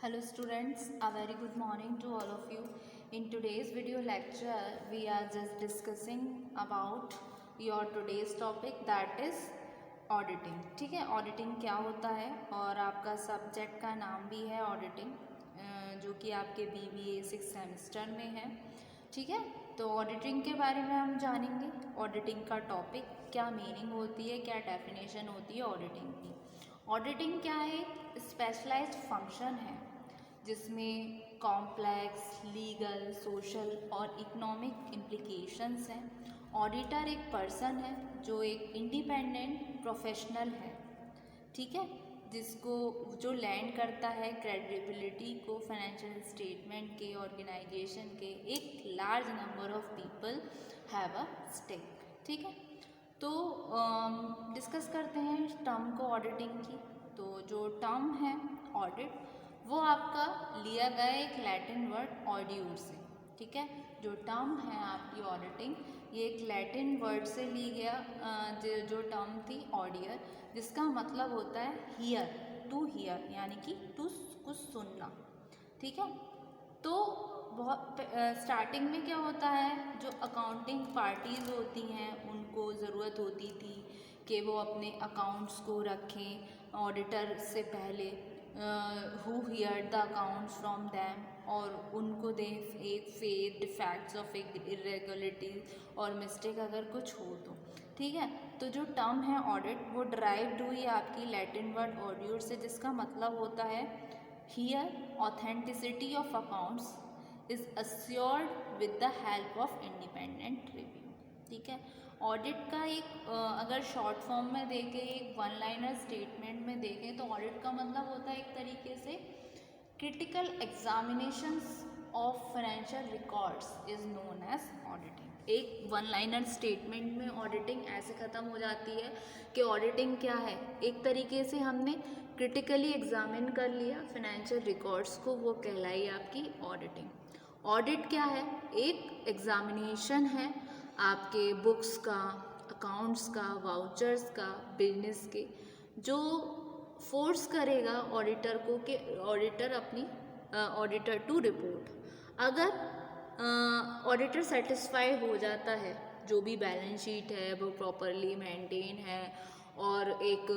Hello students, a very good morning to all of you. In today's video lecture, we are just discussing about your today's topic that is auditing. ठीक है, auditing क्या होता है और आपका subject का नाम भी है auditing, जो कि आपके BBA 6 सेमेस्टर में है. ठीक है, तो ऑडिटिंग के बारे में हम जानेंगे. ऑडिटिंग का टॉपिक क्या मीनिंग होती है, क्या डेफिनेशन होती है ऑडिटिंग की. ऑडिटिंग क्या है? स्पेशलाइज्ड फंक्शन है जिसमें कॉम्प्लेक्स लीगल, सोशल और इकोनॉमिक इम्प्लिकेशंस हैं. ऑडिटर एक पर्सन है जो एक इंडिपेंडेंट प्रोफेशनल है. ठीक है, जिसको जो लैंड करता है क्रेडिबिलिटी को फाइनेंशियल स्टेटमेंट के, ऑर्गेनाइजेशन के. एक large number of people have a stake. ठीक है, तो डिस्कस करते हैं टर्म को ऑडिटिंग की. तो जो टर्म है ऑडिट, वो आपका लिया गया एक लैटिन वर्ड ऑडियूर से. ठीक है, जो टर्म है आपकी ऑडिटिंग, ये एक लैटिन वर्ड से ली गया. जो टर्म थी ऑडियर, जिसका मतलब होता है हियर, टू हियर, यानी कि टू कुछ सुनना. ठीक है, तो बहुत स्टार्टिंग में क्या होता है, जो अकाउंटिंग पार्टीज़ होती हैं उनको ज़रूरत होती थी कि वो अपने अकाउंट्स को रखें ऑडिटर से पहले, who here the accounts from them, और उनको दें एक फेक डिफैक्ट्स ऑफ एक इरेगुलरिटीज और मिस्टेक अगर कुछ हो तो. ठीक है, तो जो टर्म है ऑडिट, वो ड्राइव्ड हुई आपकी लैटिन वर्ड ऑडियोर से, जिसका मतलब होता है here authenticity of accounts is assured with the help of independent review. ठीक है, ऑडिट का एक अगर शॉर्ट फॉर्म में देखें, एक वन लाइनर स्टेटमेंट में देखें, तो ऑडिट का मतलब होता है एक तरीके से critical examinations of financial records is known as auditing. एक वन लाइनर स्टेटमेंट में ऑडिटिंग ऐसे ख़त्म हो जाती है कि ऑडिटिंग क्या है, एक तरीके से हमने क्रिटिकली एग्जामिन कर लिया फाइनेंशियल रिकॉर्ड्स को, वो कहलाई आपकी ऑडिटिंग. ऑडिट क्या है? एक एग्जामिनेशन है आपके बुक्स का, अकाउंट्स का, वाउचर्स का, बिजनेस के, जो फोर्स करेगा ऑडिटर को कि ऑडिटर अपनी ऑडिटर टू रिपोर्ट. अगर ऑडिटर सेटिस्फाई हो जाता है, जो भी बैलेंस शीट है वो प्रॉपरली मेंटेन है और एक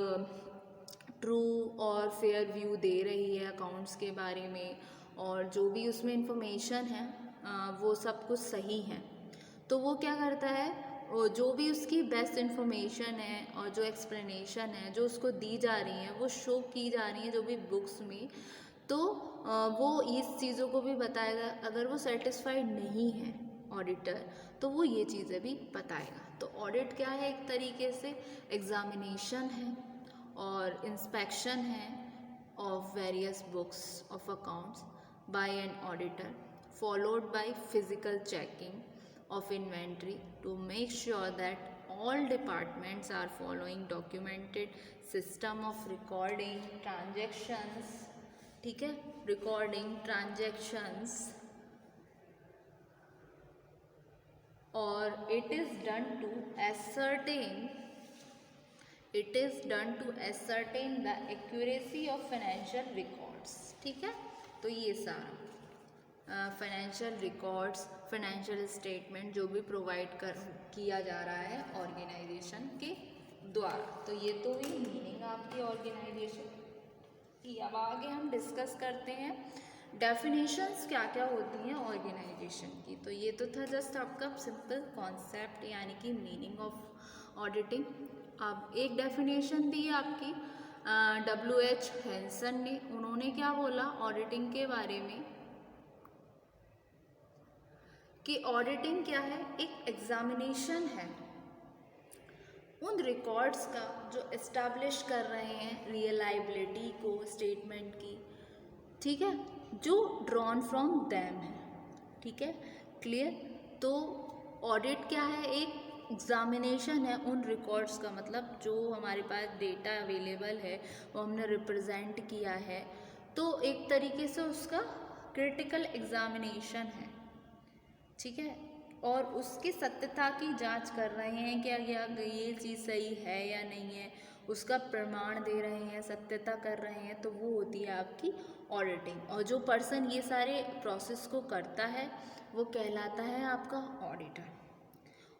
ट्रू और फेयर व्यू दे रही है अकाउंट्स के बारे में, और जो भी उसमें इंफॉर्मेशन है वो सब कुछ सही है, तो वो क्या करता है, जो भी उसकी बेस्ट इंफॉर्मेशन है और जो एक्सप्लेनेशन है जो उसको दी जा रही है, वो शो की जा रही है जो भी बुक्स में, तो वो इस चीज़ों को भी बताएगा. अगर वो सेटिस्फाइड नहीं है ऑडिटर, तो वो ये चीज़ें भी बताएगा. तो ऑडिट क्या है? एक तरीके से एग्जामिनेशन है और इंस्पेक्शन है of various books of accounts by an auditor, followed by physical checking of inventory to make sure that all departments are following documented system of recording transactions. ठीक है, recording transactions, और it is done to ascertain the accuracy of financial records. ठीक है, तो ये सारा financial records, financial statement जो भी प्रोवाइड किया जा रहा है ऑर्गेनाइजेशन के द्वारा. तो ये तो हुई मीनिंग आपकी ऑर्गेनाइजेशन की. अब आगे हम डिस्कस करते हैं डेफिनेशंस क्या क्या होती हैं ऑर्गेनाइजेशन की. तो ये तो था जस्ट आपका सिंपल कॉन्सेप्ट, यानी कि मीनिंग ऑफ ऑडिटिंग. अब एक डेफिनेशन दी आपकी WH हैंसन ने. उन्होंने क्या बोला ऑडिटिंग के बारे में, कि ऑडिटिंग क्या है? एक एग्जामिनेशन है उन रिकॉर्ड्स का जो एस्टैब्लिश कर रहे हैं रियलाइबिलिटी को स्टेटमेंट की. ठीक है, जो ड्रॉन फ्रॉम दैम है. ठीक है, क्लियर. तो ऑडिट क्या है? एक एग्जामिनेशन है उन रिकॉर्ड्स का, मतलब जो हमारे पास डेटा अवेलेबल है वो हमने रिप्रेजेंट किया है, तो एक तरीके से उसका क्रिटिकल एग्जामिनेशन है. ठीक है, और उसकी सत्यता की जांच कर रहे हैं कि क्या ये चीज़ सही है या नहीं है, उसका प्रमाण दे रहे हैं, सत्यता कर रहे हैं, तो वो होती है आपकी ऑडिटिंग। और जो पर्सन ये सारे प्रोसेस को करता है वो कहलाता है आपका ऑडिटर।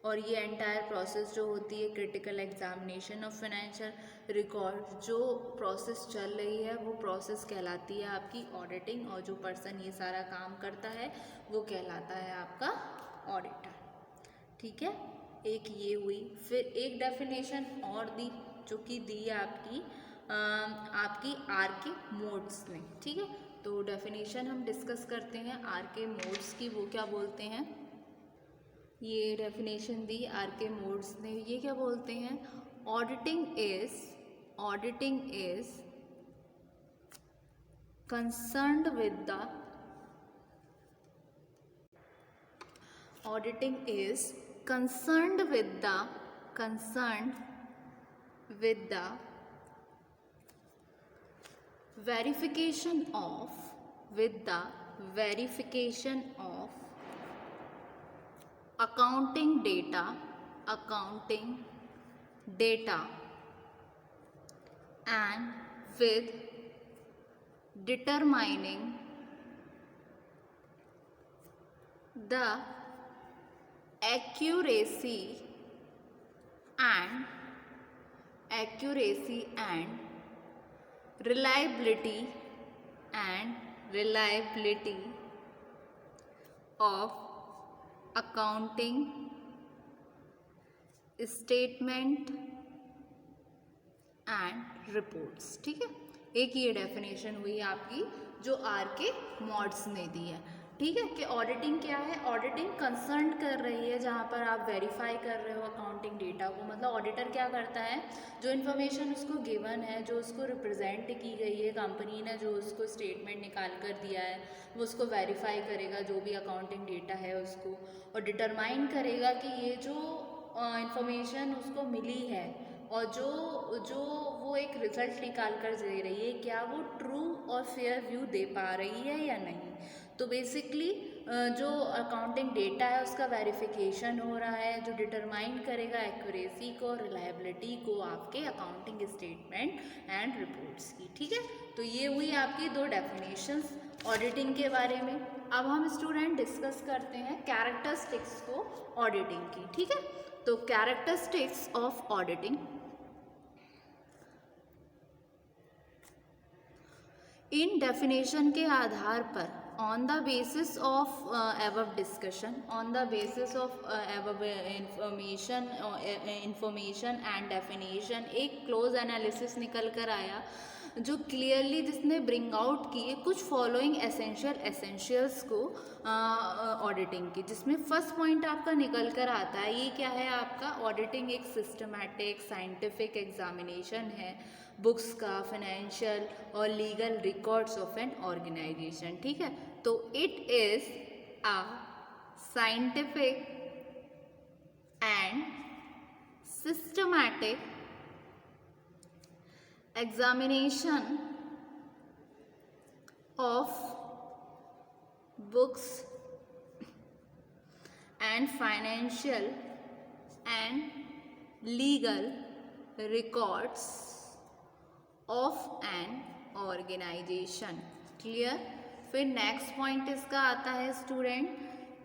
और ये एंटायर प्रोसेस जो होती है critical examination of financial record, जो प्रोसेस चल रही है वो प्रोसेस कहलाती है आपकी ऑडिटिंग। और जो पर्सन ये सारा काम करता है वो कहलाता है आपका ऑडिटर। ठीक है, एक ये हुई। फिर एक डेफिनेशन और दी जो कि दी आपकी आर के मोड्स ने। ठीक है, तो डेफिनेशन हम डिस्कस करते हैं आर के मोड्स की। वो क्या बोलते हैं, ये डेफिनेशन दी आर के मोड्स ने। ये क्या बोलते हैं, auditing is concerned with the verification of accounting data and with determining the accuracy and reliability of accounting statement and reports। ठीक है, एक ये डेफिनेशन हुई आपकी जो आर के मॉड्स ने दी है। ठीक है, कि ऑडिटिंग क्या है, ऑडिटिंग कंसर्न कर रही है जहाँ पर आप वेरीफाई कर रहे हो अकाउंटिंग डेटा को। मतलब ऑडिटर क्या करता है, जो इन्फॉर्मेशन उसको गिवन है, जो उसको रिप्रेजेंट की गई है कंपनी ने, जो उसको स्टेटमेंट निकाल कर दिया है, वो उसको वेरीफाई करेगा जो भी अकाउंटिंग डेटा है उसको, और डिटरमाइन करेगा कि ये जो इन्फॉर्मेशन उसको मिली है और जो वो एक रिजल्ट निकाल कर दे रही है, क्या वो ट्रू और फेयर व्यू दे पा रही है या नहीं। तो बेसिकली जो अकाउंटिंग डेटा है उसका वेरिफिकेशन हो रहा है, जो डिटरमाइन करेगा एक्यूरेसी को, रिलायबिलिटी को आपके अकाउंटिंग स्टेटमेंट एंड रिपोर्ट्स की। ठीक है, तो ये हुई आपकी दो डेफिनेशंस ऑडिटिंग के बारे में। अब हम स्टूडेंट डिस्कस करते हैं कैरेक्टरिस्टिक्स को ऑडिटिंग की। ठीक है, तो characteristics of auditing, in definition के आधार पर, on the basis of above discussion, on the basis of above information and definition, एक क्लोज एनालिसिस निकल कर आया जो क्लियरली जिसने ब्रिंग आउट किए कुछ फॉलोइंग एसेंशियल्स को ऑडिटिंग की, जिसमें फर्स्ट पॉइंट आपका निकल कर आता है। ये क्या है आपका, ऑडिटिंग एक सिस्टमैटिक साइंटिफिक एग्जामिनेशन है बुक्स का, फाइनेंशियल और legal records of an organisation. ठीक है, तो it is a scientific and systematic examination of books and financial and legal records of an organization। Clear. फिर नेक्स्ट पॉइंट इसका आता है स्टूडेंट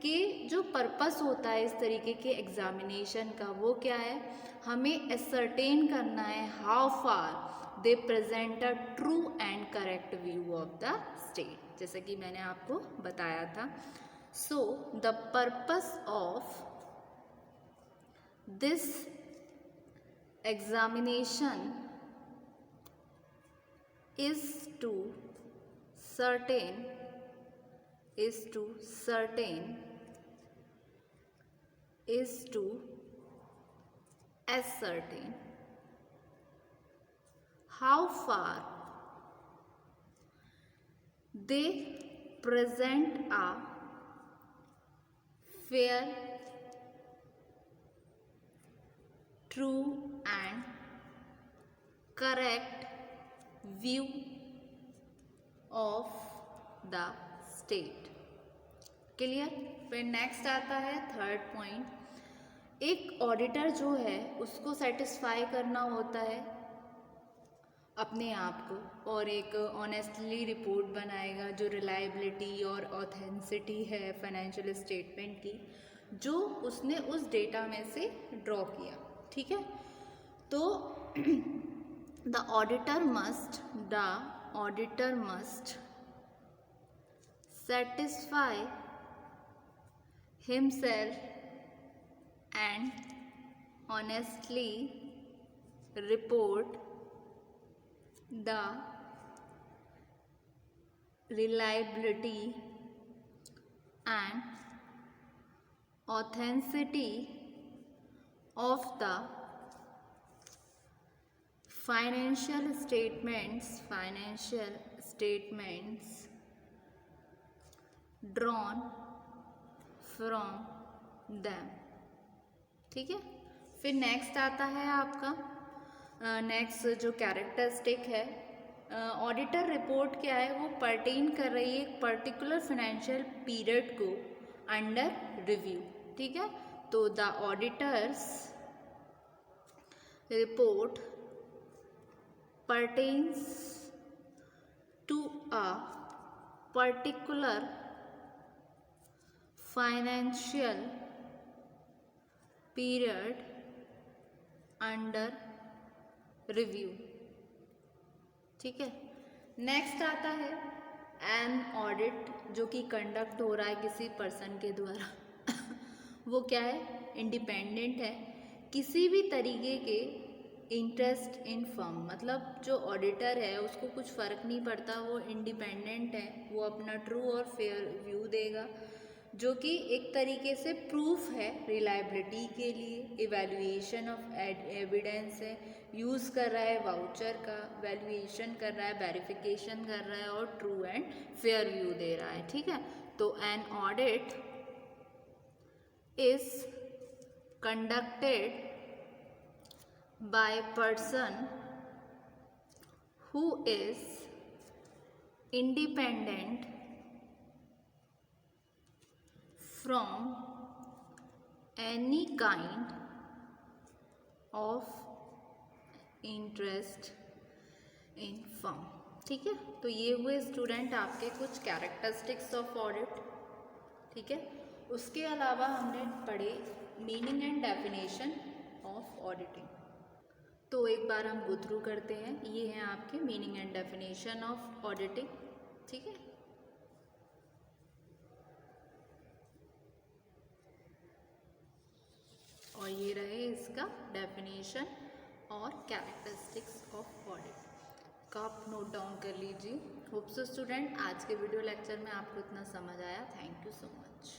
कि जो पर्पस होता है इस तरीके के एग्जामिनेशन का वो क्या है, हमें एसर्टेन करना है how far they present a true and correct view of the state, जैसे कि मैंने आपको बताया था। So the purpose of this examination is to ascertain how far they present a fair, true and correct view of the state. Clear. फिर next आता है third point, एक ऑडिटर जो है उसको सेटिस्फाई करना होता है अपने आप को और एक ऑनेस्टली रिपोर्ट बनाएगा जो रिलायबिलिटी और ऑथेंसिटी है फाइनेंशियल स्टेटमेंट की, जो उसने उस डेटा में से ड्रॉ किया। ठीक है, तो the auditor must satisfy himself and honestly report the reliability and authenticity of the financial statements drawn from them। ठीक है, फिर नेक्स्ट आता है आपका नेक्स्ट जो कैरेक्टरिस्टिक है, ऑडिटर रिपोर्ट क्या है, वो पर्टेन कर रही है एक पर्टिकुलर फाइनेंशियल पीरियड को अंडर रिव्यू। ठीक है, तो the auditors report pertains to a particular financial period under review। ठीक है, नेक्स्ट आता है एन ऑडिट, जो कि कंडक्ट हो रहा है किसी पर्सन के द्वारा वो क्या है, इंडिपेंडेंट है, किसी भी तरीके के इंटरेस्ट इन फर्म, मतलब जो ऑडिटर है उसको कुछ फ़र्क नहीं पड़ता, वो इंडिपेंडेंट है, वो अपना ट्रू और फेयर व्यू देगा, जो कि एक तरीके से प्रूफ है रिलायबिलिटी के लिए, इवैल्यूएशन ऑफ एविडेंस है, यूज़ कर रहा है वाउचर का, वैल्यूएशन कर रहा है, वेरिफिकेशन कर रहा है और ट्रू एंड फेयर व्यू दे रहा है। ठीक है, तो an audit is conducted by person who is independent from any kind of interest in firm। ठीक है, तो ये हुए स्टूडेंट आपके कुछ कैरेक्टरिस्टिक्स ऑफ ऑडिट। ठीक है, उसके अलावा हमने पढ़े meaning and definition of auditing. तो एक बार हम गो थ्रू करते हैं, ये हैं आपके meaning and definition of auditing. ठीक है, और ये रहे इसका डेफिनेशन और कैरेक्टरिस्टिक्स ऑफ ऑडिट का आप नोट डाउन कर लीजिए। होप सो स्टूडेंट आज के वीडियो लेक्चर में आपको इतना समझ आया। Thank you so much.